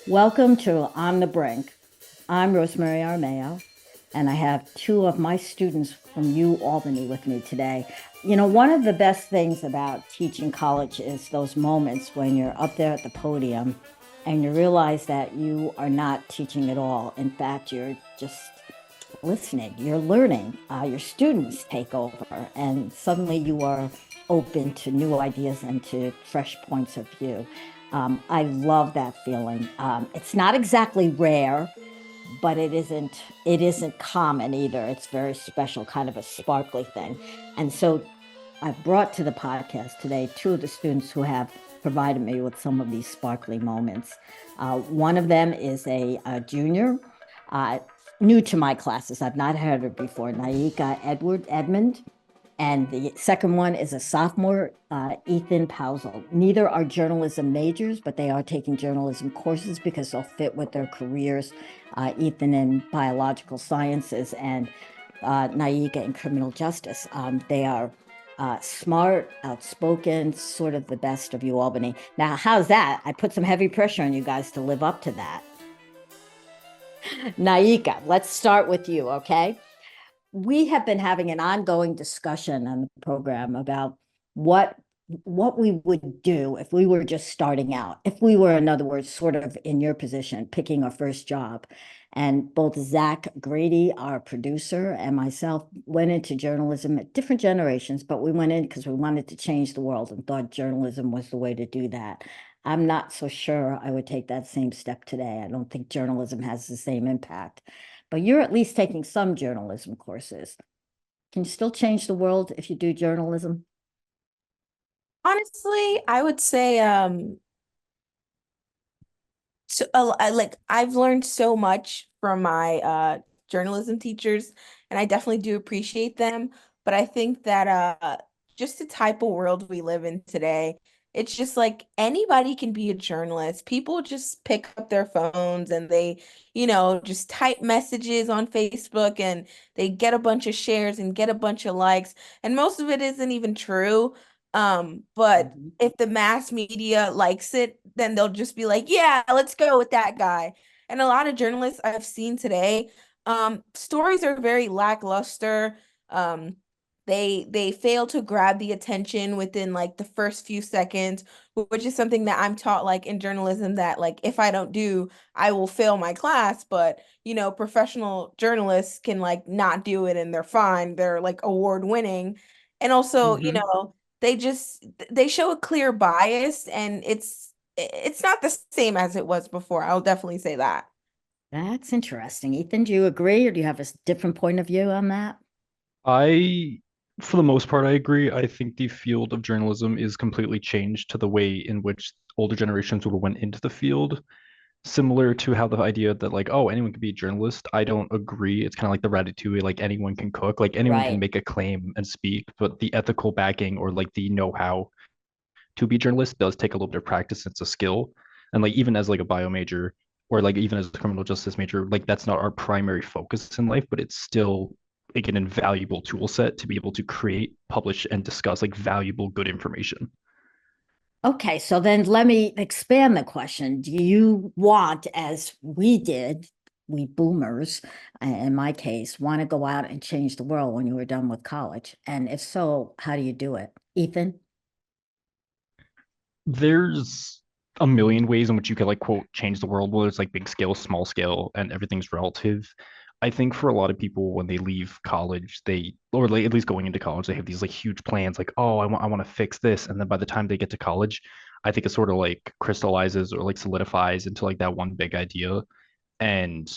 Welcome to On the Brink. I'm Rosemary Armao, and I have two of my students from UAlbany with me today. You know, one of the best things about teaching college is those moments when you're up there at the podium and you realize that you are not teaching at all. In fact, you're just listening, you're learning, your students take over, and suddenly you are open to new ideas and to fresh points of view. I love that feeling. It's not exactly rare, but it isn't common either. It's very special, kind of a sparkly thing. And so I've brought to the podcast today two of the students who have provided me with some of these sparkly moments. One of them is a junior, uh, new to my classes. I've not heard her before, Naika Edmund. And the second one is a sophomore, Ethan Pausel. Neither are journalism majors, but they are taking journalism courses because they'll fit with their careers. Ethan in biological sciences and Naika in criminal justice. They are smart, outspoken, sort of the best of UAlbany. Now, how's that? I put some heavy pressure on you guys to live up to that. Naika, let's start with you, okay? We have been having an ongoing discussion on the program about what what we would do if we were just starting out, if we were, in other words, sort of in your position, picking our first job. And both Zach Grady, our producer, and myself went into journalism at different generations, but we went in because we wanted to change the world and thought journalism was the way to do that. I'm not so sure I would take that same step today. I don't think journalism has the same impact, but you're at least taking some journalism courses. Can you still change the world if you do journalism? Honestly, I would say like I've learned so much from my journalism teachers, and I definitely do appreciate them, but I think that just the type of world we live in today, it's just like anybody can be a journalist. People just pick up their phones and they, just type messages on Facebook and they get a bunch of shares and get a bunch of likes, and most of it isn't even true. But Mhm. if the mass media likes it, then they'll just be like, yeah, let's go with that guy. And a lot of journalists I've seen today, stories are very lackluster. Um, they fail to grab the attention within like the first few seconds, which is something that I'm taught like in journalism that like if I don't do, I will fail my class. But professional journalists can like not do it and they're fine. They're like award winning. And also, Mhm. they show a clear bias and it's not the same as it was before. I'll definitely say that. That's interesting. Ethan, do you agree or do you have a different point of view on that? I, for the most part, I agree. I think the field of journalism is completely changed to the way in which older generations would have went into the field. Similar to how the idea that like, oh, anyone can be a journalist. I don't agree. It's kind of like the Ratatouille, like anyone can cook, like anyone can Right. make a claim and speak, but the ethical backing or like the know-how to be a journalist does take a little bit of practice. It's a skill. And like even as like a bio major or like even as a criminal justice major, like that's not our primary focus in life, but it's still like an invaluable tool set to be able to create, publish, and discuss like valuable, good information. Okay, so then let me expand the question. Do you want, as we did, we boomers, in my case, want to go out and change the world when you were done with college? And if so, how do you do it? Ethan? There's a million ways in which you could like quote change the world, whether it's like big scale, small scale, and everything's relative. I think for a lot of people when they leave college, they or like at least going into college, they have these like huge plans, like, oh, I want to fix this. And then by the time they get to college, I think it sort of like crystallizes or like solidifies into like that one big idea. And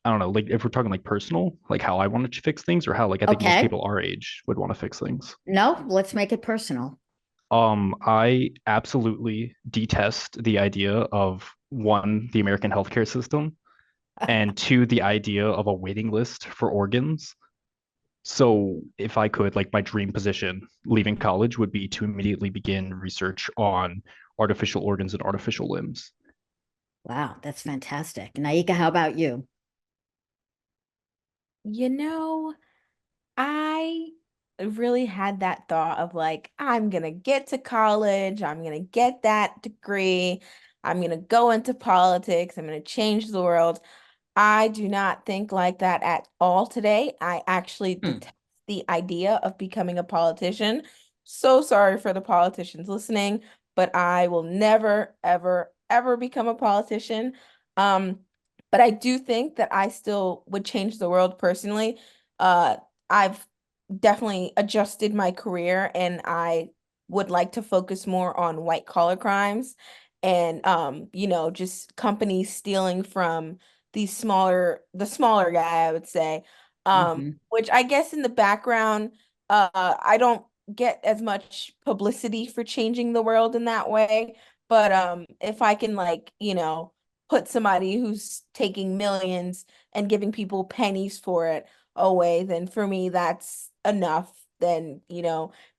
I don't know, like if we're talking like personal, like how I wanted to fix things, or how like I think most Okay. people our age would want to fix things. No, let's make it personal. I absolutely detest the idea of one, the American healthcare system, and two, the idea of a waiting list for organs. So if I could, like my dream position leaving college would be to immediately begin research on artificial organs and artificial limbs. Wow, that's fantastic. Naika, how about you? You know, I really had that thought of like, I'm gonna get to college, I'm gonna get that degree, I'm going to go into politics. I'm going to change the world. I do not think like that at all today. I actually Hmm. detest the idea of becoming a politician. So sorry for the politicians listening, but I will never, ever, ever become a politician. Um, but I do think that I still would change the world personally. I've definitely adjusted my career and I would like to focus more on white collar crimes and just companies stealing from the smaller guy, I would say. Hmm. Which I guess in the background, I don't get as much publicity for changing the world in that way. But if I can put somebody who's taking millions and giving people pennies for it away, then for me that's enough. Then,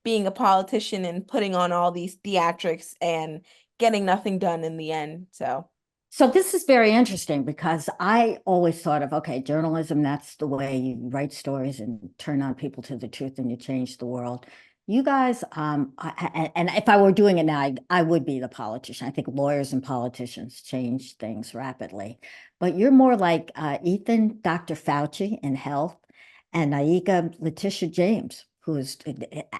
being a politician and putting on all these theatrics and getting nothing done in the end. So So this is very interesting because I always thought of, okay, journalism, that's the way you write stories and turn on people to the truth and you change the world. You guys, and if I were doing it now, I would be the politician. I think lawyers and politicians change things rapidly. But you're more like Ethan, Dr. Fauci in health, and Naika Letitia James, who is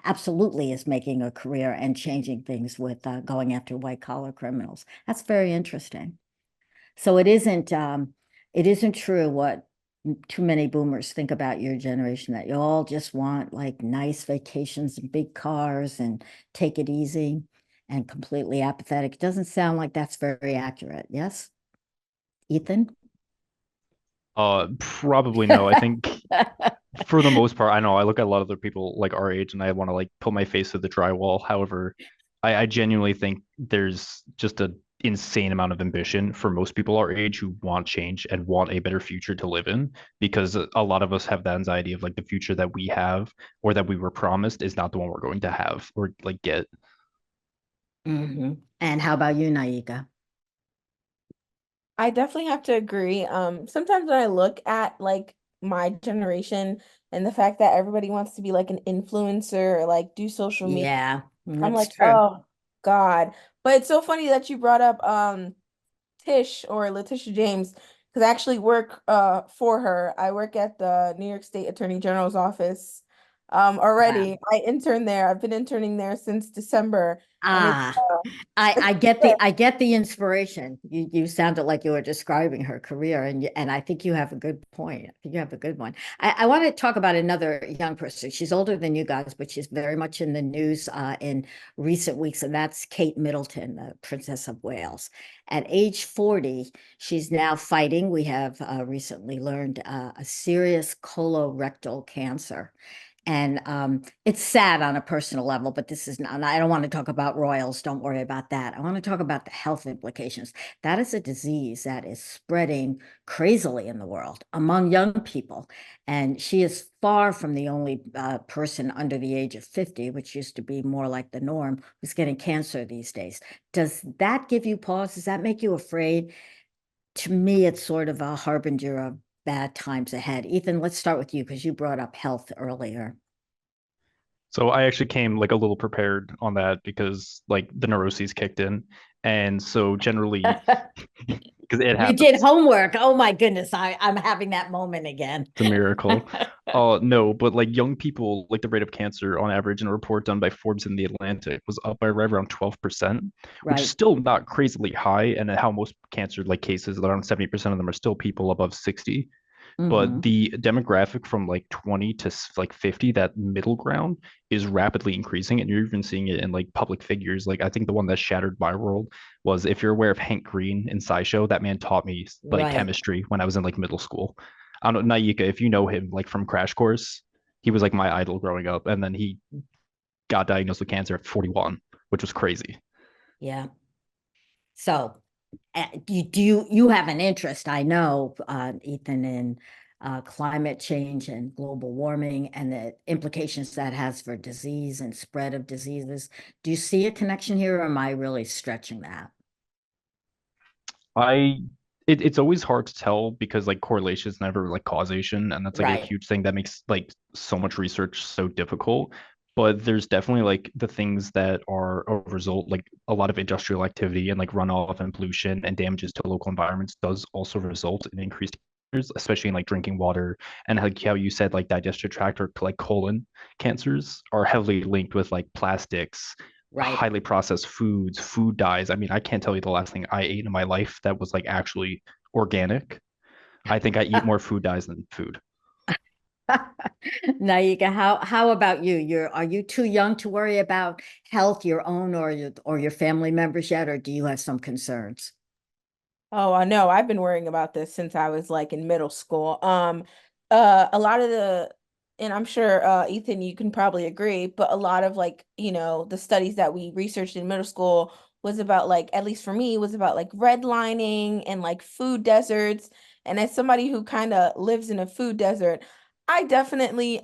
absolutely is making a career and changing things with going after white collar criminals. That's very interesting. So it isn't true what too many boomers think about your generation, that you all just want like nice vacations and big cars and take it easy and completely apathetic. It doesn't sound like that's very accurate. Yes, Ethan? Probably no. I think for the most part, I know I look at a lot of other people like our age and I want to like put my face to the drywall. However, I genuinely think there's just an insane amount of ambition for most people our age who want change and want a better future to live in, because a lot of us have that anxiety of like the future that we have or that we were promised is not the one we're going to have or like get. Hmm. And how about you, Naika? I definitely have to agree. Sometimes when I look at like my generation and the fact that everybody wants to be like an influencer or like do social media, Yeah, I'm that's like, true. oh God. But it's so funny that you brought up Tish or Letitia James because I actually work for her. I work at the New York State Attorney General's office Wow. already. I intern there. I've been interning there since December and it's Ah, I get the inspiration. You sounded like you were describing her career, and I think you have a good point. I think you have a good one. I want to talk about another young person. She's older than you guys, but she's very much in the news in recent weeks, and that's Kate Middleton, the Princess of Wales. At age 40, she's now fighting. We have recently learned a serious colorectal cancer. And it's sad on a personal level, but this is not, I don't want to talk about royals. Don't worry about that. I want to talk about the health implications. That is a disease that is spreading crazily in the world among young people. And she is far from the only person under the age of 50, which used to be more like the norm, who's getting cancer these days. Does that give you pause? Does that make you afraid? To me, it's sort of a harbinger of bad times ahead. Ethan, let's start with you because you brought up health earlier. So I actually came like a little prepared on that because like the neuroses kicked in. And so generally, because it You did happens. homework. Oh my goodness, I'm having that moment again. It's a miracle. No, but like young people, like the rate of cancer on average in a report done by Forbes in the Atlantic was up by right around 12%, which is Right. still not crazily high. And how most cancer like cases, around 70% of them are still people above 60. But Hmm. the demographic from like 20 to like 50, that middle ground is rapidly increasing. And you're even seeing it in like public figures. Like I think the one that shattered my world was, if you're aware of Hank Green in SciShow, that man taught me like Right. chemistry when I was in like middle school. I don't know, Naika, if you know him like from Crash Course, he was like my idol growing up. And then he got diagnosed with cancer at 41, which was crazy. Yeah. So, you have an interest, I know, Ethan, in climate change and global warming and the implications that has for disease and spread of diseases. Do you see a connection here, or am I really stretching that? I it's always hard to tell because like correlation is never like causation, and that's like a Right. huge thing that makes like so much research so difficult. But there's definitely like the things that are a result, like a lot of industrial activity and like runoff and pollution and damages to local environments does also result in increased cancers, especially in like drinking water. And like how you said, like digestive tract or like colon cancers are heavily linked with like plastics, Right. highly processed foods, food dyes. I mean, I can't tell you the last thing I ate in my life that was like actually organic. I think I eat more food dyes than food. Naika, how about you? Are you too young to worry about health, your own or your family members yet, or do you have some concerns? Oh, I know. I've been worrying about this since I was like in middle school. A lot of and I'm sure Ethan, you can probably agree, but a lot of like, the studies that we researched in middle school was about like, at least for me, was about like redlining and like food deserts. And as somebody who kind of lives in a food desert, I definitely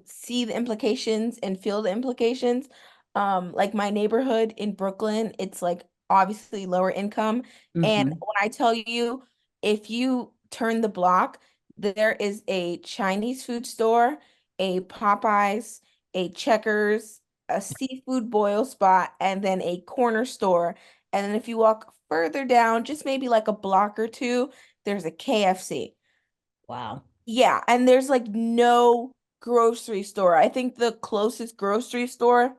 see the implications and feel the implications. Like my neighborhood in Brooklyn, it's like obviously lower income. And Hmm. when I tell you, if you turn the block, there is a Chinese food store, a Popeyes, a Checkers, a seafood boil spot, and then a corner store. And then if you walk further down, just maybe like a block or two, there's a KFC. Wow. Yeah, and there's like no grocery store. I think the closest grocery store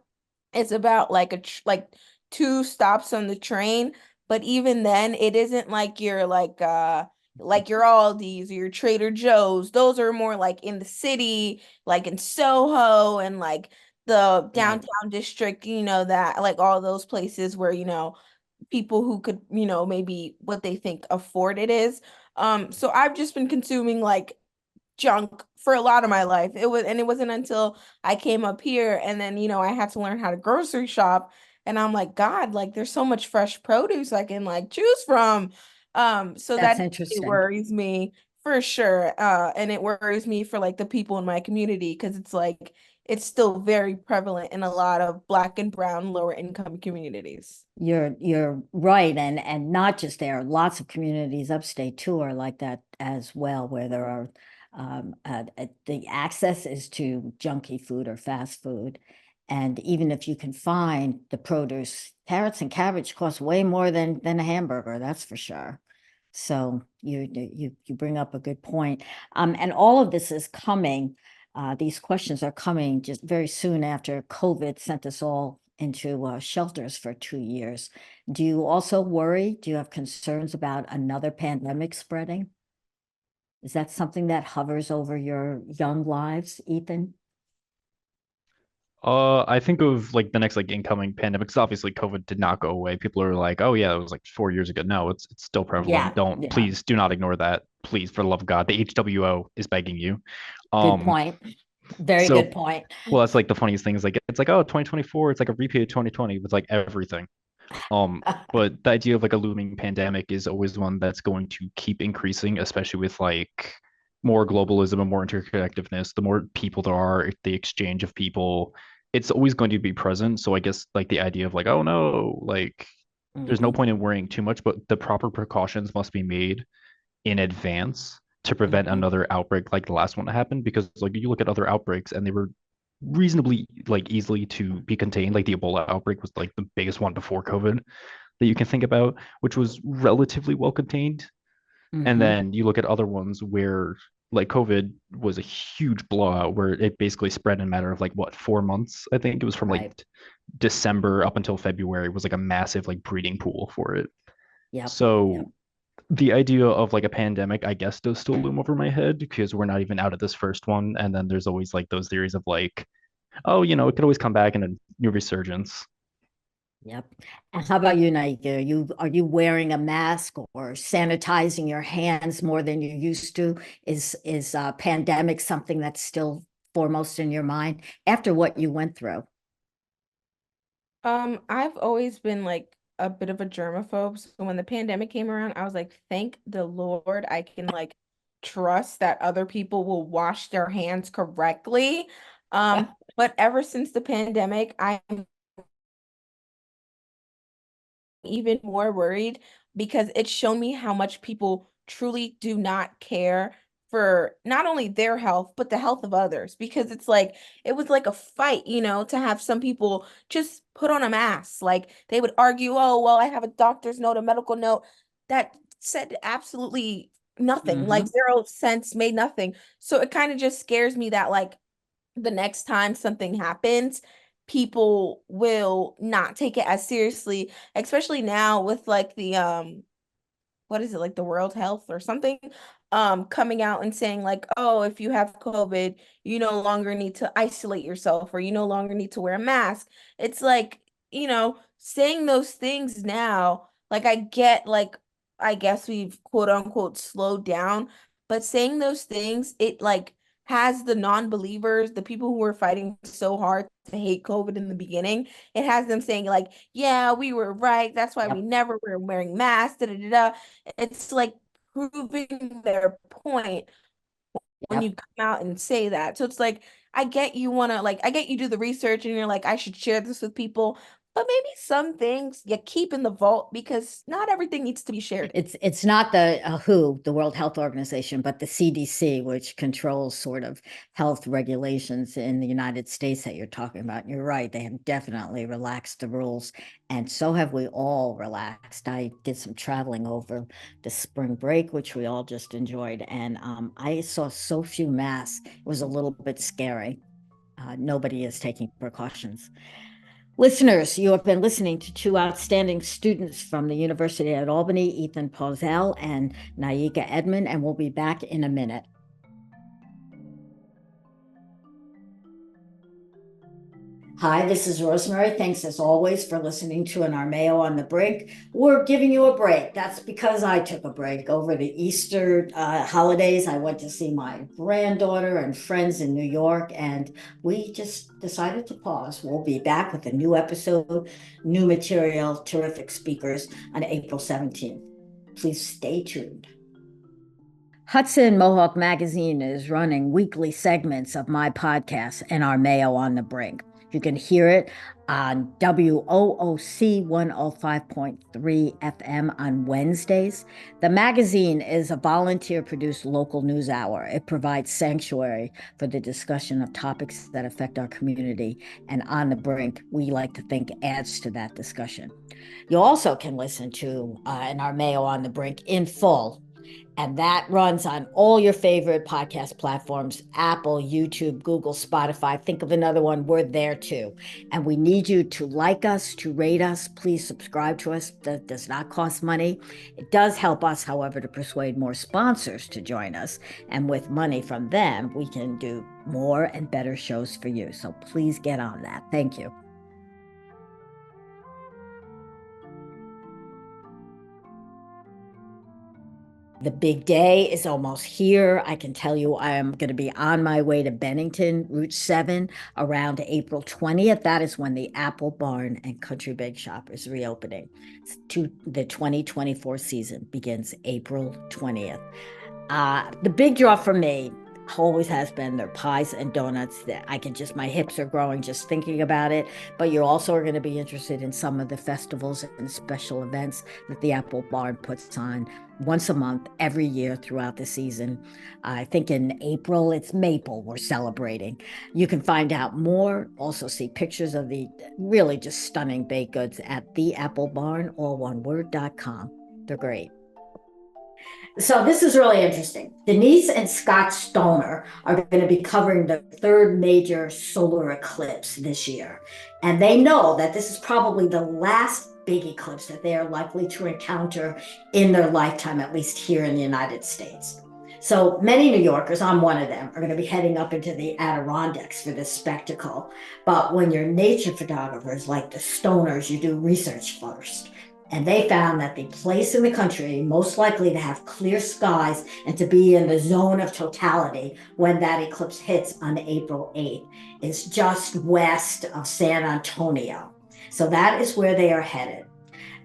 is about like like two stops on the train, but even then it isn't like your Aldi's or your Trader Joe's. Those are more like in the city, like in Soho and like the Right. downtown district, that like all those places where, people who could, maybe what they think afford it is. So I've just been consuming like junk for a lot of my life. It wasn't until I came up here and then, I had to learn how to grocery shop. And I'm like, God, like there's so much fresh produce I can like choose from. So That's that it interesting. worries me for sure. And it worries me for like the people in my community because it's like it's still very prevalent in a lot of Black and brown lower income communities. You're right, and not just there. Lots of communities upstate too are like that as well, where there are the access is to junky food or fast food, and even if you can find the produce, carrots and cabbage cost way more than a hamburger. That's for sure. So you bring up a good point, and all of this is coming. These questions are coming just very soon after COVID sent us all into shelters for 2 years. Do you also worry? Do you have concerns about another pandemic spreading? Is that something that hovers over your young lives, Ethan? I think of like the next like incoming pandemic. 'Cause obviously, COVID did not go away. People are like, "Oh yeah, it was like 4 years ago." No, it's still prevalent. Yeah, Don't yeah. please do not ignore that. Please, for the love of God, the HWO is begging you. Good Um, point. Very good so point. well, that's like the funniest thing is like it's like oh 2024, it's like a repeat of 2020 with like everything. But the idea of like a looming pandemic is always one that's going to keep increasing, especially with like more globalism and more interconnectedness. The more people there are, the exchange of people, it's always going to be present. So I guess like the idea of like, oh no, like there's no Mhm, point in worrying too much, but the proper precautions must be made in advance to prevent mhm. another outbreak like the last one that happened. Because like you look at other outbreaks and they were reasonably like easily to be contained. Like the Ebola outbreak was like the biggest one before COVID that you can think about, which was relatively well contained. And Mhm. then you look at other ones where like COVID was a huge blowout where it basically spread in a matter of like what 4 months. I think it was from like Right. December up until February was like a massive like breeding pool for it. Yep. Yep. So the idea of like a pandemic, I guess, does still loom over my head because we're not even out of this first one. And then there's always like those theories of like, oh, it could always come back in a new resurgence. Yep. And how about you, Naika? Are you wearing a mask or sanitizing your hands more than you used to? Is pandemic something that's still foremost in your mind after what you went through? I've always been like a bit of a germaphobe. So when the pandemic came around, I was like, thank the Lord I can like trust that other people will wash their hands correctly. But ever since the pandemic, I'm even more worried because it's shown me how much people truly do not care for not only their health, but the health of others. Because it's like, it was like a fight, to have some people just put on a mask. Like they would argue, oh, well, I have a doctor's note, a medical note that said absolutely nothing, like Mhm. 0 cents, made nothing. So it kind of just scares me that like the next time something happens, people will not take it as seriously, especially now with like the what is it, like the World Health or something coming out and saying like, oh, if you have COVID, you no longer need to isolate yourself or you no longer need to wear a mask. It's like, saying those things now, like I get like, I guess we've quote unquote slowed down, but saying those things, it like has the non-believers, the people who were fighting so hard to hate COVID in the beginning, it has them saying like, yeah, we were right. That's why we Yep. never were wearing masks. Da, da, da, da. It's like proving their point when you Yep. come out and say that. So it's like, I get you want to, like, I get you do the research and you're like, I should share this with people, but maybe some things you keep in the vault because not everything needs to be shared. It's not the WHO, the World Health Organization, but the CDC, which controls sort of health regulations in the United States that you're talking about. And you're right, they have definitely relaxed the rules, and so have we all relaxed. I did some traveling over the spring break, which we all just enjoyed, and I saw so few masks. It was a little bit scary. Nobody is taking precautions. Listeners, you have been listening to two outstanding students from the University at Albany, Ethan Pausel and Naika Edmond, and we'll be back in a minute. Hi, this is Rosemary. Thanks as always for listening to an Armao on the Brink. We're giving you a break. That's because I took a break over the Easter holidays. I went to see my granddaughter and friends in New York, and we just decided to pause. We'll be back with a new episode, new material, terrific speakers on April 17th. Please stay tuned. Hudson Mohawk Magazine is running weekly segments of my podcast and Armao on the Brink. You can hear it on WOOC 105.3 FM on Wednesdays. The magazine is a volunteer-produced local news hour. It provides sanctuary for the discussion of topics that affect our community, and On the Brink, we like to think, adds to that discussion. You also can listen to an Armao on the Brink in full, and that runs on all your favorite podcast platforms: Apple, YouTube, Google, Spotify. Think of another one. We're there too. And we need you to like us, to rate us. Please subscribe to us. That does not cost money. It does help us, however, to persuade more sponsors to join us. And with money from them, we can do more and better shows for you. So please get on that. Thank you. The big day is almost here. I can tell you I am going to be on my way to Bennington, Route 7, around April 20th. That is when the Apple Barn and Country Bake Shop is reopening. The 2024 season begins April 20th. The big draw for me always has been their pies and donuts. That I can just, my hips are growing just thinking about it. But you also are going to be interested in some of the festivals and special events that the Apple Barn puts on once a month, every year throughout the season. I think in April, it's Maple we're celebrating. You can find out more, also see pictures of the really just stunning baked goods at theapplebarn, all one word.com. They're great. So this is really interesting. Denise and Scott Stoner are going to be covering the third major solar eclipse this year. And they know that this is probably the last big eclipse that they are likely to encounter in their lifetime, at least here in the United States. So many New Yorkers, I'm one of them, are going to be heading up into the Adirondacks for this spectacle. But when you're nature photographers like the Stoners, you do research first. And they found that the place in the country most likely to have clear skies and to be in the zone of totality when that eclipse hits on April 8th is just west of San Antonio. So that is where they are headed.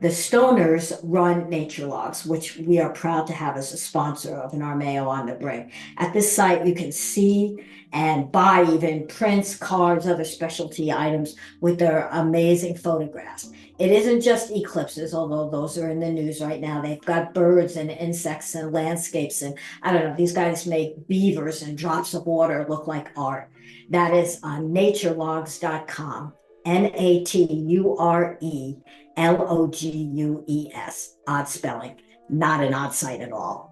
The Stoners run Nature Logs, which we are proud to have as a sponsor of an Armao on the Brink. At this site, you can see and buy even prints, cards, other specialty items with their amazing photographs. It isn't just eclipses, although those are in the news right now. They've got birds and insects and landscapes. And I don't know, these guys make beavers and drops of water look like art. That is on naturelogs.com. NatureLogues, odd spelling, not an odd site at all.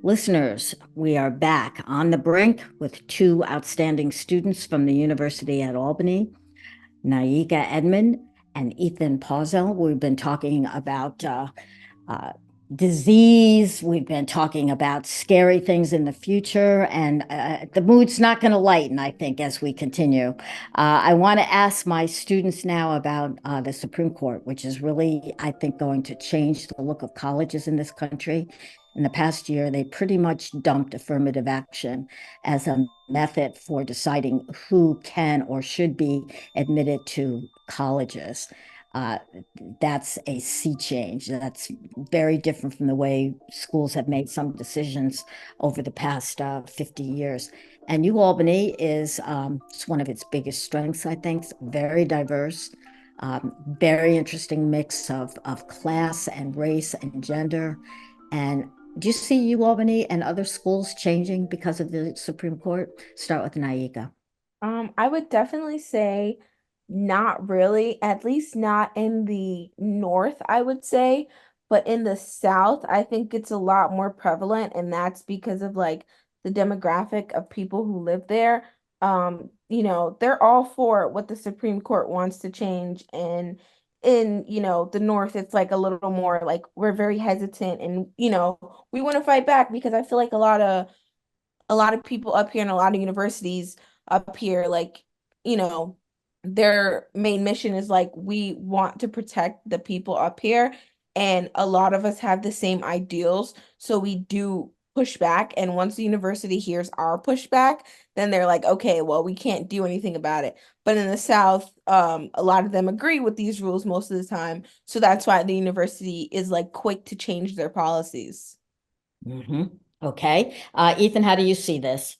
Listeners, we are back on the brink with two outstanding students from the University at Albany, Naika Edmond and Ethan Pausel. We've been talking about disease. We've been talking about scary things in the future, and the mood's not going to lighten, I think, as we continue. I want to ask my students now about the Supreme Court, which is really, I think, going to change the look of colleges in this country. In the past year, they pretty much dumped affirmative action as a method for deciding who can or should be admitted to colleges. Uh, that's a sea change. That's very different from the way schools have made some decisions over the past 50 years. And UAlbany is it's one of its biggest strengths, I think. It's very diverse, very interesting mix of class and race and gender. And do you see UAlbany and other schools changing because of the Supreme Court? Start with Naika. I would definitely say not really, at least not in the north, I would say, but in the south, I think it's a lot more prevalent, and that's because of like the demographic of people who live there. They're all for what the Supreme Court wants to change, and in, the north, it's like a little more like we're very hesitant and, we want to fight back because I feel like a lot of people up here and a lot of universities up here, like, you know, their main mission is like, we want to protect the people up here. And a lot of us have the same ideals. So we do push back. And once the university hears our pushback, then they're like, okay, well, we can't do anything about it. But in the South, a lot of them agree with these rules most of the time. So that's why the university is like quick to change their policies. Mm-hmm. Okay. Ethan, how do you see this?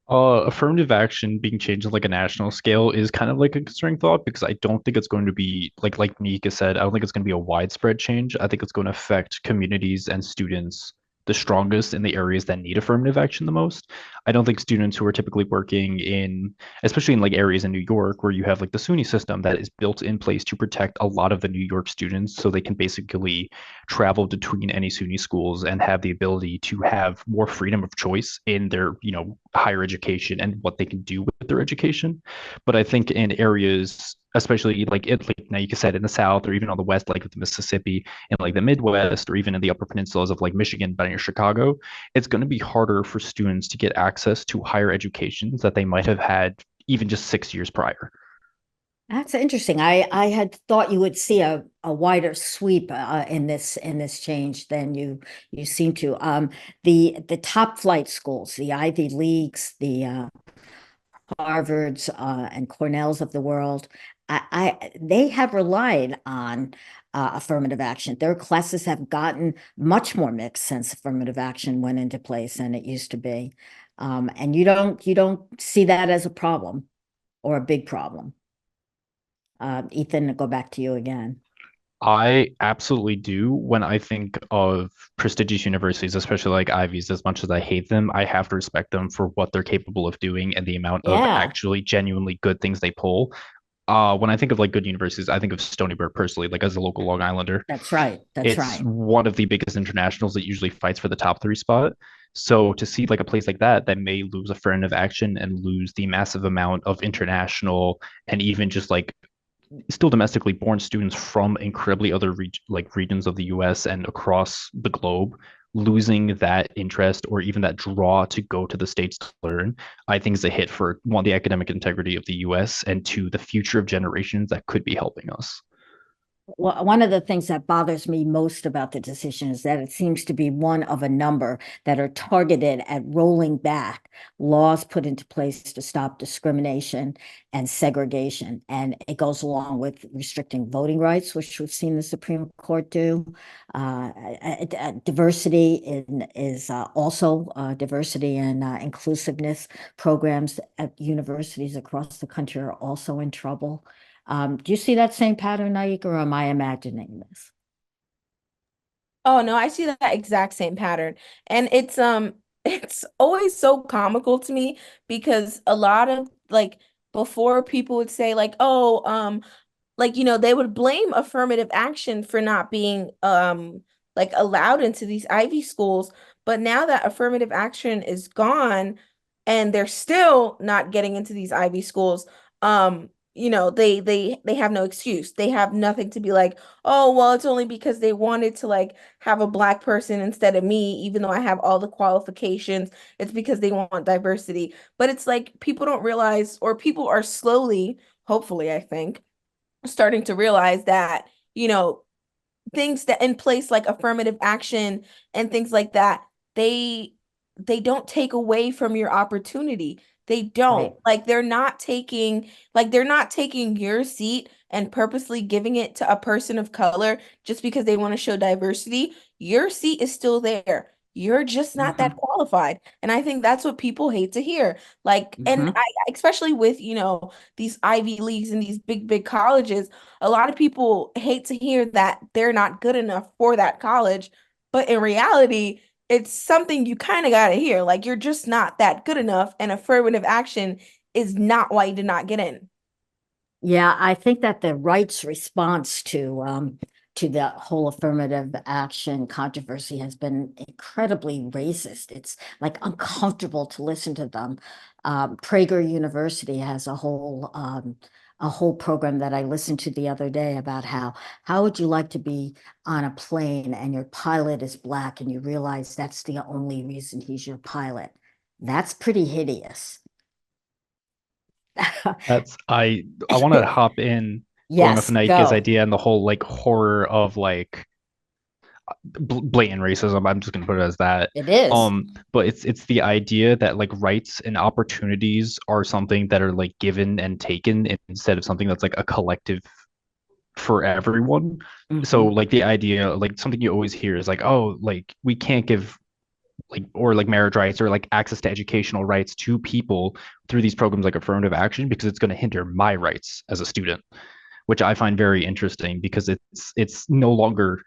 Affirmative action being changed on like a national scale is kind of like a concerning thought because I don't think it's going to be like Nika said, I don't think it's going to be a widespread change. I think it's going to affect communities and students the strongest in the areas that need affirmative action the most. I don't think students who are typically working in, especially in like areas in New York where you have like the SUNY system that is built in place to protect a lot of the New York students so they can basically travel between any SUNY schools and have the ability to have more freedom of choice in their, higher education and what they can do with their education. But I think in areas, especially like now you said in the South or even on the West, like the Mississippi and like the Midwest or even in the upper peninsulas of like Michigan, but near Chicago, it's going to be harder for students to get access to higher educations that they might have had even just 6 years prior. That's interesting. I had thought you would see a wider sweep in this change than you seem to. The top flight schools, the Ivy Leagues, the Harvards and Cornells of the world, they have relied on affirmative action. Their classes have gotten much more mixed since affirmative action went into place than it used to be. And you don't see that as a problem or a big problem. Ethan, go back to you again. I absolutely do. When I think of prestigious universities, especially like Ivies, as much as I hate them, I have to respect them for what they're capable of doing and the amount of Yeah, actually genuinely good things they pull. When I think of like good universities, I think of Stony Brook personally, like as a local Long Islander. that's right. That's It's right. one of the biggest internationals that usually fights for the top three spot. So to see like a place like that may lose affirmative action and lose the massive amount of international and even just like still domestically born students from incredibly other regions of the US and across the globe losing that interest or even that draw to go to the States to learn, I think is a hit for one, the academic integrity of the US, and two, the future of generations that could be helping us. Well, one of the things that bothers me most about the decision is that it seems to be one of a number that are targeted at rolling back laws put into place to stop discrimination and segregation. And it goes along with restricting voting rights, which we've seen the Supreme Court do. Diversity is also diversity and inclusiveness programs at universities across the country are also in trouble. Do you see that same pattern, Naik, or am I imagining this? Oh no, I see that exact same pattern. And it's always so comical to me because a lot of like before people would say like, "Oh, like they would blame affirmative action for not being like allowed into these Ivy schools, but now that affirmative action is gone and they're still not getting into these Ivy schools, they have no excuse. They have nothing to be like, "Oh, well, it's only because they wanted to like have a black person instead of me, even though I have all the qualifications. It's because they want diversity." But it's like people don't realize, or people are slowly, hopefully, I think, starting to realize that, things that in place like affirmative action and things like that, they they don't take away from your opportunity. They don't. Right. They're not taking your seat and purposely giving it to a person of color just because they want to show diversity. Your seat is still there. You're just not that Mhm. qualified. And I think that's what people hate to hear. Like, and Mhm. I, especially with, these Ivy Leagues and these big, big colleges, a lot of people hate to hear that they're not good enough for that college, but in reality, it's something you kind of got to hear. Like you're just not that good enough, and affirmative action is not why you did not get in. Yeah, I think that the right's response to the whole affirmative action controversy has been incredibly racist. It's like uncomfortable to listen to them. Prager University has a whole program that I listened to the other day about how would you like to be on a plane and your pilot is black and you realize that's the only reason he's your pilot. That's pretty hideous. That's I want to hop in going off Yes, of Nike's go. idea and the whole like horror of like blatant racism. I'm just gonna put it as that. It is. But it's the idea that like rights and opportunities are something that are like given and taken instead of something that's like a collective for everyone. So Mhm. like the idea, like something you always hear is like, oh, like we can't give like or like marriage rights or like access to educational rights to people through these programs like affirmative action because it's going to hinder my rights as a student, which I find very interesting because it's no longer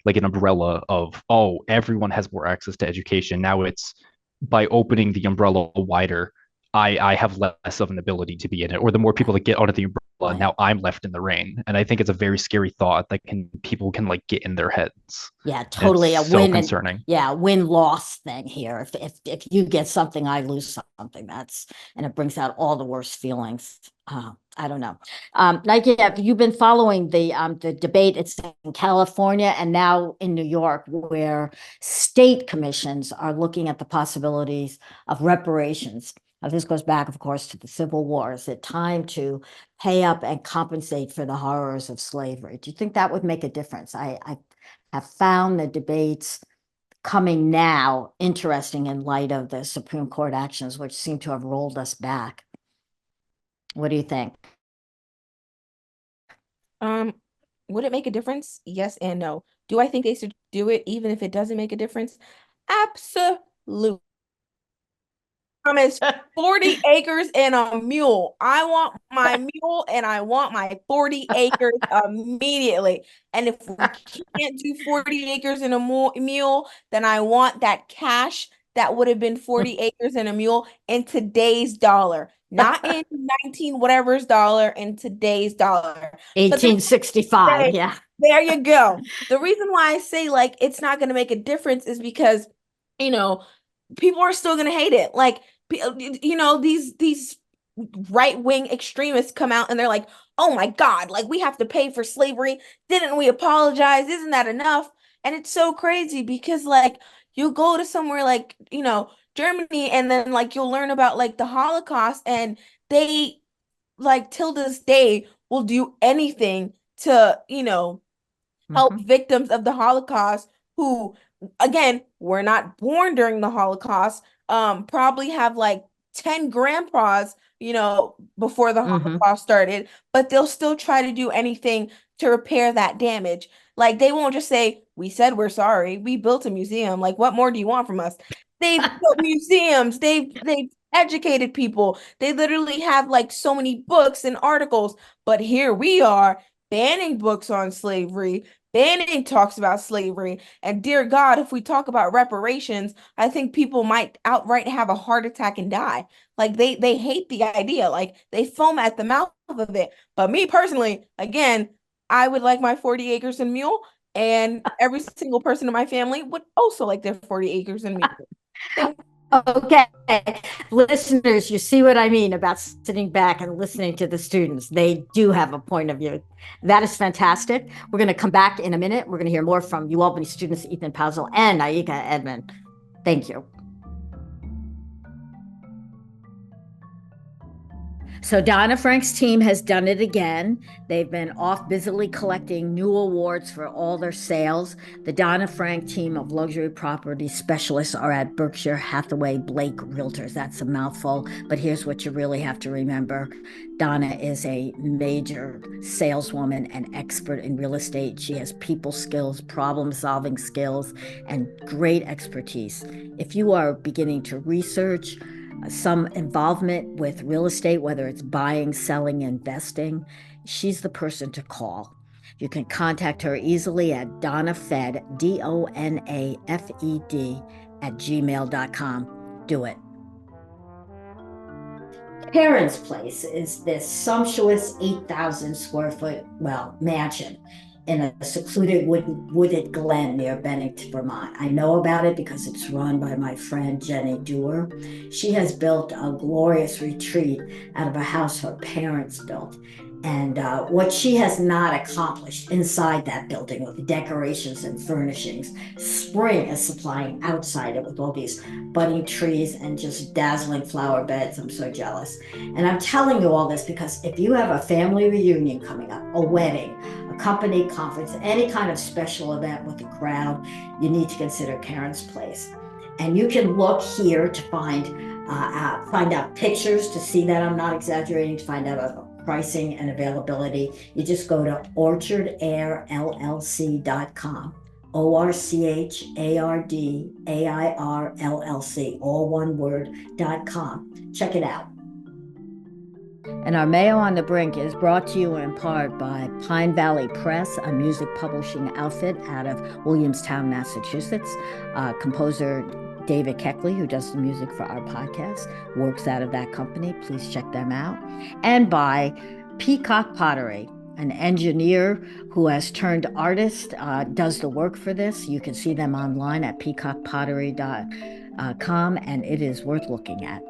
like an umbrella of, oh, everyone has more access to education. Now it's by opening the umbrella wider, I have less of an ability to be in it, or the more people that get under the umbrella, Right. now I'm left in the rain. And I think it's a very scary thought that can people can like get in their heads. Yeah, And it's totally a so win and concerning. yeah, win-loss thing here. If you get something, I lose something. That's and it brings out all the worst feelings. I don't know. Nike, have you been following the debate? It's in California and now in New York, where state commissions are looking at the possibilities of reparations. Now, this goes back, of course, to the Civil War. Is it time to pay up and compensate for the horrors of slavery? Do you think that would make a difference? I have found the debates coming now interesting in light of the Supreme Court actions, which seem to have rolled us back. What do you think? Um, would it make a difference? Yes and no. Do I think they should do it even if it doesn't make a difference? Absolutely. Promise 40 acres and a mule. I want my mule and I want my 40 acres immediately. And if we can't do 40 acres and a mule, then I want that cash that would have been 40 acres and a mule in today's dollar, not in 19 whatever's dollar, in today's dollar. But the 1865, say, yeah. there you go. The reason why I say like it's not going to make a difference is because, you know, people are still going to hate it. Like, these right-wing extremists come out and they're like, oh my God, like we have to pay for slavery. Didn't we apologize? Isn't that enough? And it's so crazy because like you go to somewhere like, Germany, and then like you'll learn about like the Holocaust, and they like till this day will do anything to, help Mhm. victims of the Holocaust who, again, were not born during the Holocaust, probably have like 10 grandpas, before the Mhm. Holocaust started, but they'll still try to do anything to repair that damage. Like they won't just say, we said we're sorry, we built a museum. Like, what more do you want from us? They've built museums, they've educated people. They literally have like so many books and articles, but here we are banning books on slavery, banning talks about slavery. And dear God, if we talk about reparations, I think people might outright have a heart attack and die. Like they hate the idea. Like they foam at the mouth of it. But me personally, again, I would like my 40 acres and mule, and every single person in my family would also like their 40 acres and mule. Thank Okay, listeners, you see what I mean about sitting back and listening to the students. They do have a point of view. That is fantastic. We're going to come back in a minute. We're going to hear more from UAlbany students Ethan Pausel and Naika Edmond. Thank you. So Donna Frank's team has done it again. They've been off busily collecting new awards for all their sales. The Donna Frank team of luxury property specialists are at Berkshire Hathaway Blake Realtors. That's a mouthful, but here's what you really have to remember. Donna is a major saleswoman and expert in real estate. She has people skills, problem-solving skills, and great expertise. If you are beginning to research some involvement with real estate, whether it's buying, selling, investing, she's the person to call. You can contact her easily at donnafed, DONAFED, at gmail.com. Do it. Karen's Place is this sumptuous 8,000 square foot, mansion in a secluded wooded glen near Bennington, Vermont. I know about it because it's run by my friend Jenny Dewar. She has built a glorious retreat out of a house her parents built. And what she has not accomplished inside that building with the decorations and furnishings, spring is supplying outside it with all these budding trees and just dazzling flower beds. I'm so jealous. And I'm telling you all this because if you have a family reunion coming up, a wedding, a company conference, any kind of special event with a crowd, you need to consider Karen's Place. And you can look here to find out pictures to see that I'm not exaggerating, to find out about pricing and availability. You just go to orchardairllc.com. ORCHARDAIRLLC, all one word.com. Check it out. And our Mayo on the Brink is brought to you in part by Pine Valley Press, a music publishing outfit out of Williamstown, Massachusetts. Composer David Keckley, who does the music for our podcast, works out of that company. Please check them out. And by Peacock Pottery, an engineer who has turned artist, does the work for this. You can see them online at peacockpottery.com, and it is worth looking at.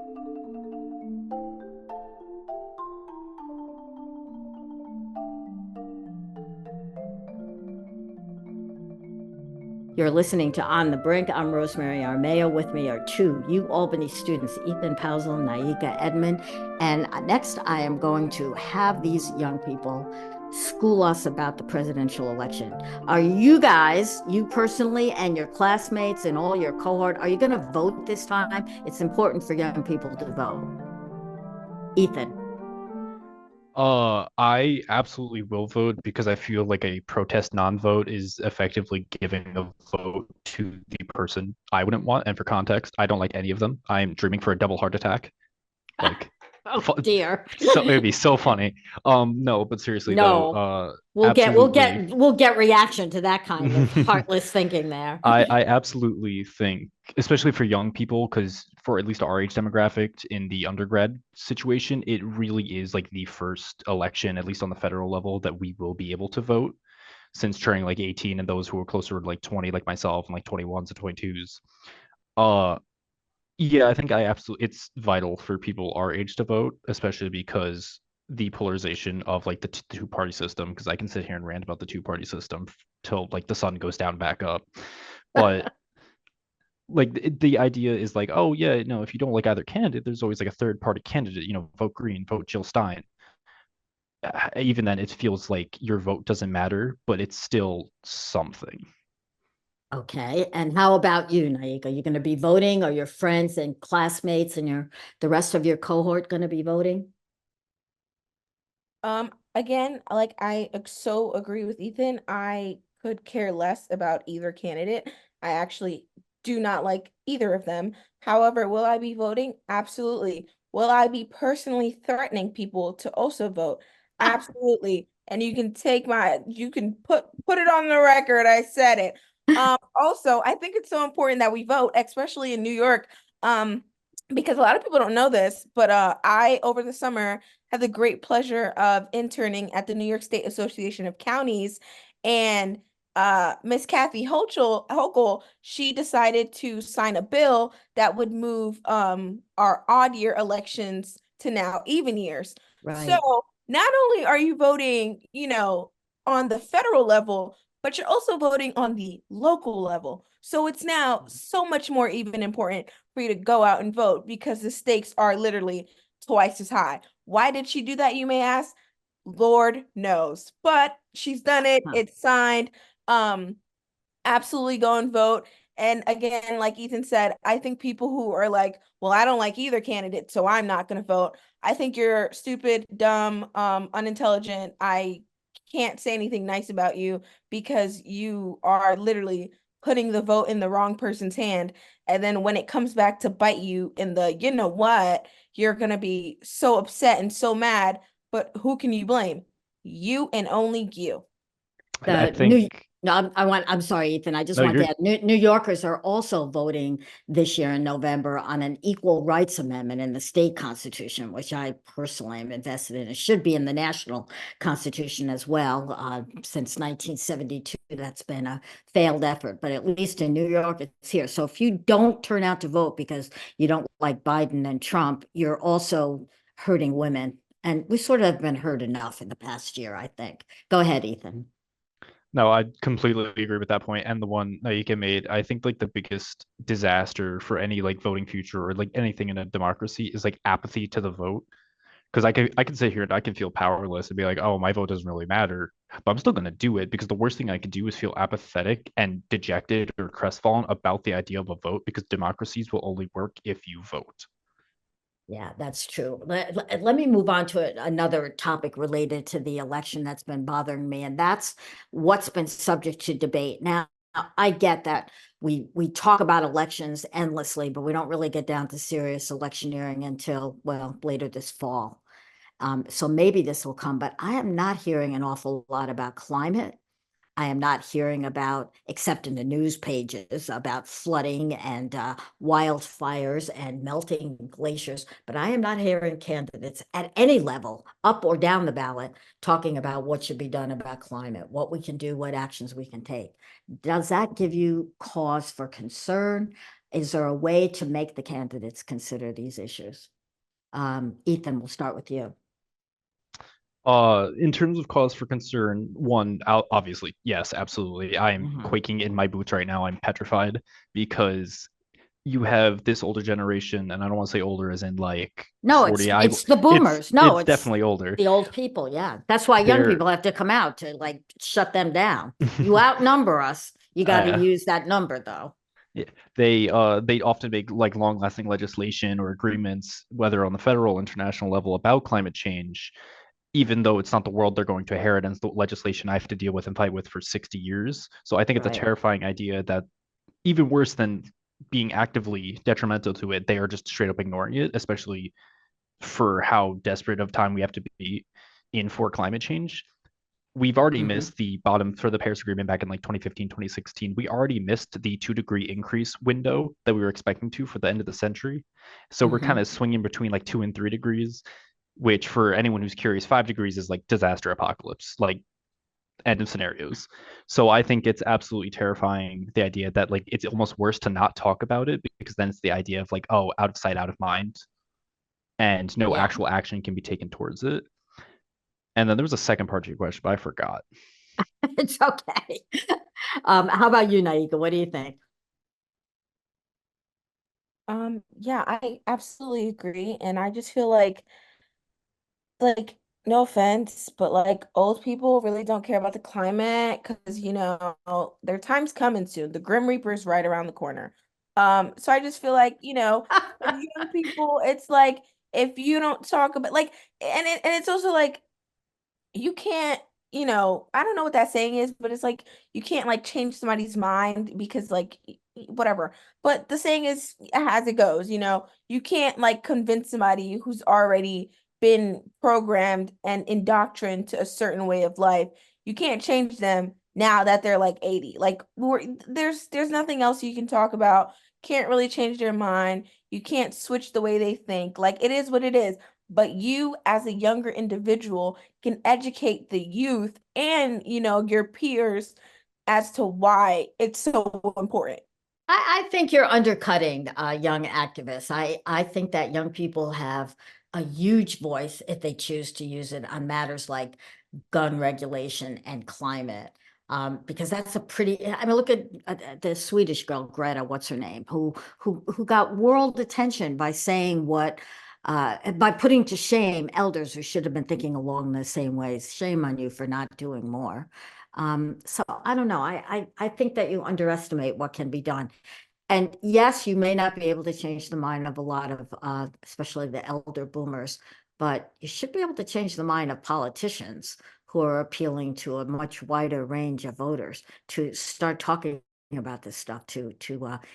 You're listening to On the Brink. I'm Rosemary Armao. With me are two UAlbany students, Ethan Pausel, Naika Edmond. And next, I am going to have these young people school us about the presidential election. Are you guys, you personally and your classmates and all your cohort, are you going to vote this time? It's important for young people to vote. Ethan. I absolutely will vote because I feel like a protest non-vote is effectively giving a vote to the person I wouldn't want. And for context, I don't like any of them. I'm dreaming for a double heart attack. Like, Oh dear. so it would be so funny. No, but seriously though, No. absolutely. We'll get reaction to that kind of heartless thinking there. I absolutely think, especially for young people, because for at least our age demographic in the undergrad situation, it really is like the first election, at least on the federal level, that we will be able to vote since turning like 18, and those who are closer to like 20, like myself, and like 21s and 22s. Uh, Yeah, I think I absolutely it's vital for people our age to vote, especially because the polarization of like the two-party system, because I can sit here and rant about the two-party system till like the sun goes down back up. But like the idea is like, oh yeah, no, if you don't like either candidate, there's always like a third party candidate, vote Green, vote Jill Stein. Even then it feels like your vote doesn't matter, but it's still something. Okay. And how about you, Naik? Are you going to be voting? Are your friends and classmates and the rest of your cohort going to be voting? Again, like so agree with Ethan. I could care less about either candidate. I actually do not like either of them. However, will I be voting? Absolutely. Will I be personally threatening people to also vote? Absolutely. And you can put it on the record. I said it. Also, I think it's so important that we vote, especially in New York. Because a lot of people don't know this, but I over the summer had the great pleasure of interning at the New York State Association of Counties, and Miss Kathy Hochul, she decided to sign a bill that would move our odd year elections to now even years. So Right. not only are you voting, on the federal level, but you're also voting on the local level. So it's now so much more even important for you to go out and vote because the stakes are literally twice as high. Why did she do that, you may ask? Lord knows. But she's done it. Huh. It's signed. Um, Absolutely go and vote. And again, like Ethan said, I think people who are like, well, I don't like either candidate, so I'm not going to vote. I think you're stupid, dumb, unintelligent. I can't say anything nice about you because you are literally putting the vote in the wrong person's hand. And then when it comes back to bite you in the, you know what, you're going to be so upset and so mad. But who can you blame? You and only you. I The New think No, I'm sorry, Ethan. I just no, want you're to add, New Yorkers are also voting this year in November on an equal rights amendment in the state constitution, which I personally am invested in. It should be in the national constitution as well. Since 1972, that's been a failed effort, but at least in New York, it's here. So if you don't turn out to vote because you don't like Biden and Trump, you're also hurting women. And we sort of have been hurt enough in the past year, I think. Go ahead, Ethan. No, I completely agree with that point. And the one that you made, I think like the biggest disaster for any like voting future or like anything in a democracy is like apathy to the vote. Because I can sit here and I can feel powerless and be like, oh, my vote doesn't really matter, but I'm still gonna do it because the worst thing I could do is feel apathetic and dejected or crestfallen about the idea of a vote because democracies will only work if you vote. Yeah, that's true. Let me move on to another topic related to the election that's been bothering me, and that's what's been subject to debate. Now, I get that we talk about elections endlessly, but we don't really get down to serious electioneering until, well, later this fall. So maybe this will come, but I am not hearing an awful lot about climate. I am not hearing about, except in the news pages, about flooding and wildfires and melting glaciers. But I am not hearing candidates at any level, up or down the ballot, talking about what should be done about climate, what we can do, what actions we can take. Does that give you cause for concern? Is there a way to make the candidates consider these issues? Ethan, we'll start with you. In terms of cause for concern, one, obviously, yes, absolutely. I am Mhm. quaking in my boots right now. I'm petrified because you have this older generation, and I don't want to say older as in like No, 40. it's the It's boomers. No, it's it's definitely older. the old people. Yeah. That's why young They're people have to come out to like shut them down. You outnumber us. You got to uh, use that number though. yeah, they often make like long-lasting legislation or agreements, whether on the federal, international level, about climate change, even though it's not the world they're going to inherit and it's the legislation I have to deal with and fight with for 60 years. So I think it's a Right. terrifying idea that even worse than being actively detrimental to it, they are just straight up ignoring it, especially for how desperate of time we have to be in for climate change. We've already Hmm. missed the bottom for the Paris Agreement back in like 2015, 2016. We already missed the 2-degree increase window that we were expecting to for the end of the century. So we're kind Hmm. of swinging between like 2 and 3 degrees, which for anyone who's curious, 5 degrees is like disaster apocalypse. Like end of scenarios. So I think it's absolutely terrifying, the idea that like it's almost worse to not talk about it, because then it's the idea of like, oh, out of sight, out of mind, and no Yeah, actual action can be taken towards it. And then there was a second part to your question, but I forgot. it's okay. How about you, Naika? What do you think? Yeah, I absolutely agree. And I just feel like no offense, but like old people really don't care about the climate because their time's coming soon. The Grim Reaper's right around the corner. So I just feel like, for the young people, it's like if you don't talk about like and it's also like you can't, I don't know what that saying is, but it's like you can't like change somebody's mind because like whatever. But the saying is as it goes, you can't like convince somebody who's already been programmed and indoctrined to a certain way of life. You can't change them now that they're like 80. Like there's nothing else you can talk about. Can't really change their mind. You can't switch the way they think. Like it is what it is. But you as a younger individual can educate the youth and your peers as to why it's so important. I think you're undercutting young activists. I think that young people have a huge voice if they choose to use it on matters like gun regulation and climate. Because that's a pretty, I mean, look at the Swedish girl, Greta, what's her name, who got world attention by saying by putting to shame elders who should have been thinking along the same ways. Shame on you for not doing more. So I don't know. I think that you underestimate what can be done. And yes, you may not be able to change the mind of a lot of, especially the elder boomers, but you should be able to change the mind of politicians who are appealing to a much wider range of voters to start talking about this stuff, to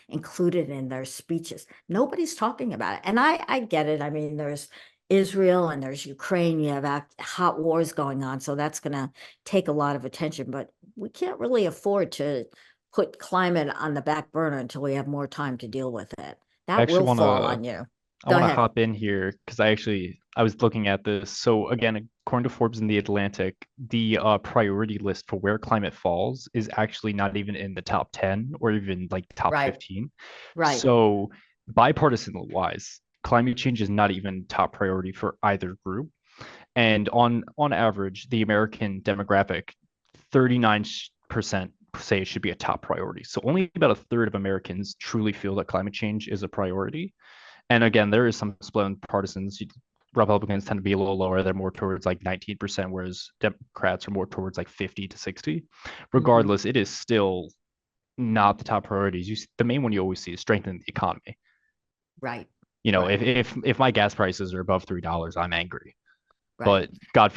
include it in their speeches. Nobody's talking about it. And I get it. I mean, there's Israel and there's Ukraine. You have hot wars going on. So that's going to take a lot of attention, but we can't really afford to put climate on the back burner until we have more time to deal with it. I That actually will want fall to on you. I Go want to ahead. hop in here because I was looking at this. So again, according to Forbes and The Atlantic, the priority list for where climate falls is actually not even in the top 10 or even like top Right, 15. right. So bipartisan wise, climate change is not even top priority for either group. And on average, the American demographic, 39% say it should be a top priority. So only about a third of Americans truly feel that climate change is a priority. And again, there is some split in partisans. Republicans tend to be a little lower. They're more towards like 19%, whereas Democrats are more towards like 50 to 60. Mhm. Regardless, it is still not the top priorities. The main one you always see is strengthening the economy. Right, You know, right, if my gas prices are above $3, I'm angry. right, But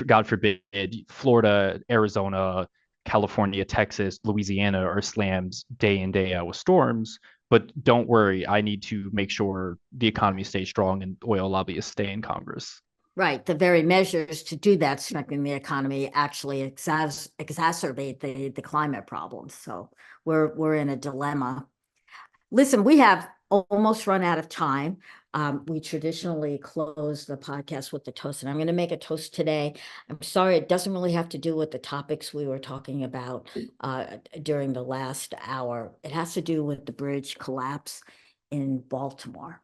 God forbid, Florida, Arizona, California, Texas, Louisiana are slammed day in, day out with storms. But don't worry, I need to make sure the economy stays strong and oil lobbyists stay in Congress. right. The very measures to do that, strengthen the economy, actually exacerbate the climate problems. So we're in a dilemma. Listen, we have almost run out of time. We traditionally close the podcast with the toast, and I'm going to make a toast today. I'm sorry, it doesn't really have to do with the topics we were talking about during the last hour. It has to do with the bridge collapse in Baltimore.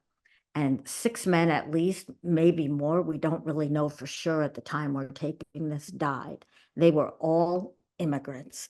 And 6 men at least, maybe more, we don't really know for sure at the time we're taping this, died. They were all immigrants.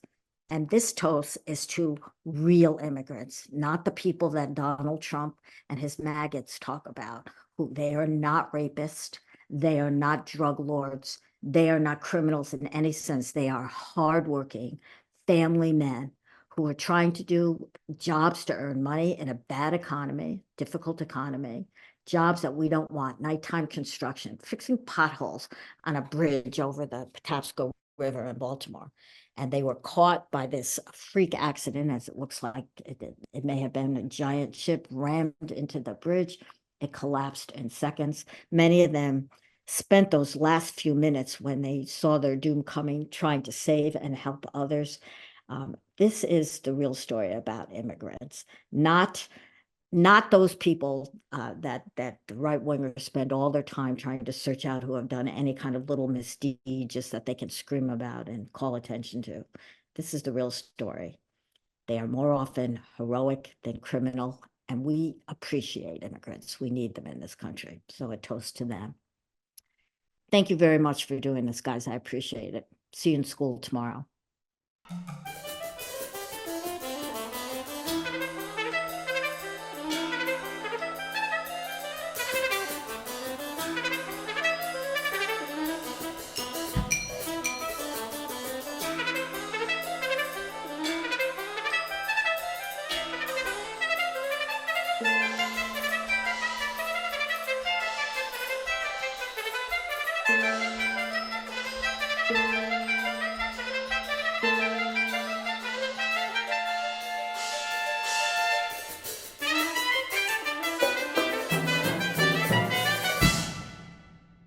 And this toast is to real immigrants, not the people that Donald Trump and his maggots talk about, who they are not rapists, they are not drug lords, they are not criminals in any sense. They are hardworking family men who are trying to do jobs to earn money in a bad economy, difficult economy, jobs that we don't want, nighttime construction, fixing potholes on a bridge over the Patapsco River in Baltimore. And they were caught by this freak accident, as it looks like it may have been a giant ship rammed into the bridge. It collapsed in seconds. Many of them spent those last few minutes when they saw their doom coming, trying to save and help others. This is the real story about immigrants, not not those people that the right wingers spend all their time trying to search out who have done any kind of little misdeed just that they can scream about and call attention to. This is the real story. They are more often heroic than criminal, and we appreciate immigrants. We need them in this country. So a toast to them. Thank you very much for doing this, guys. I appreciate it. See you in school tomorrow.